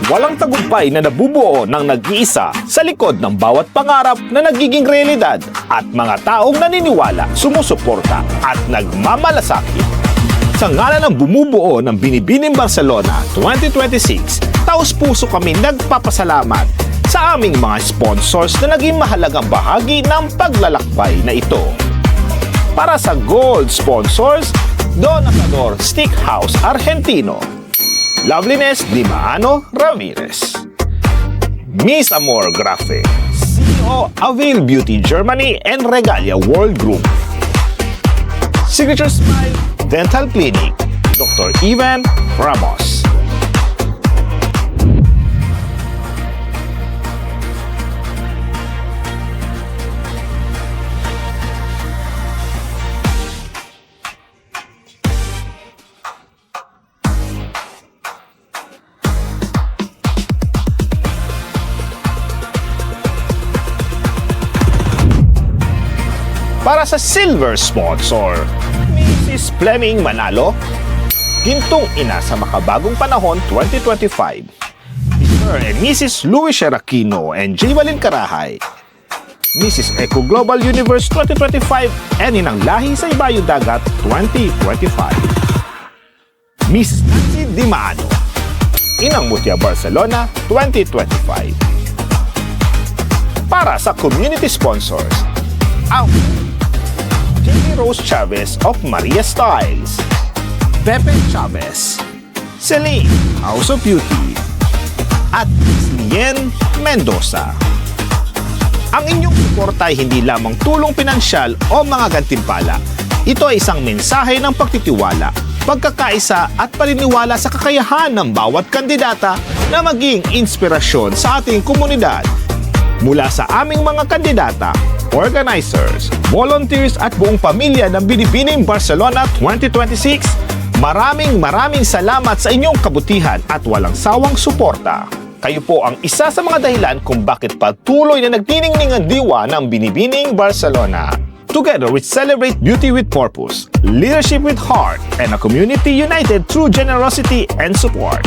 walang tagumpay na nabubuo ng nag-iisa sa likod ng bawat pangarap na nagiging realidad at mga taong naniniwala, sumusuporta at nagmamalasakit. Sa ngalan ng bumubuo ng Binibining Barcelona 2026, taos-puso kami nagpapasalamat sa aming mga sponsors na naging mahalagang bahagi ng paglalakbay na ito. Para sa Gold Sponsors, Donatador Steakhouse Argentino, Loveliness Di Maano Ramirez, Miss Amor Grafe, CEO Avil Beauty Germany and Regalia World Group, Signature Smile Dental Clinic, Dr. Ivan Ramos. Para sa silver sponsor, Mrs. Fleming Manalo, gintong ina sa makabagong panahon 2025. Mr. and Mrs. Luis Aquino and J. Valin Carahay, Mrs. Eco Global Universe 2025 and Inang Lahi sa Ibayo Dagat 2025. Mrs. Nancy Di Maano, Inang Mutia Barcelona 2025. Para sa community sponsors, ang Jenny Rose Chavez of Maria Styles, Pepe Chavez, Celine House of Beauty, at Lien Mendoza. Ang inyong suporta ay hindi lamang tulong pinansyal o mga gantimpala. Ito ay isang mensahe ng pagtitiwala, pagkakaisa at paniniwala sa kakayahan ng bawat kandidata na maging inspirasyon sa ating komunidad. Mula sa aming mga kandidata, organizers, volunteers at buong pamilya ng Binibining Barcelona 2026, maraming salamat sa inyong kabutihan at walang sawang suporta. Kayo po ang isa sa mga dahilan kung bakit patuloy na nagniningning ang diwa ng Binibining Barcelona. Together, we celebrate beauty with purpose, leadership with heart, and a community united through generosity and support.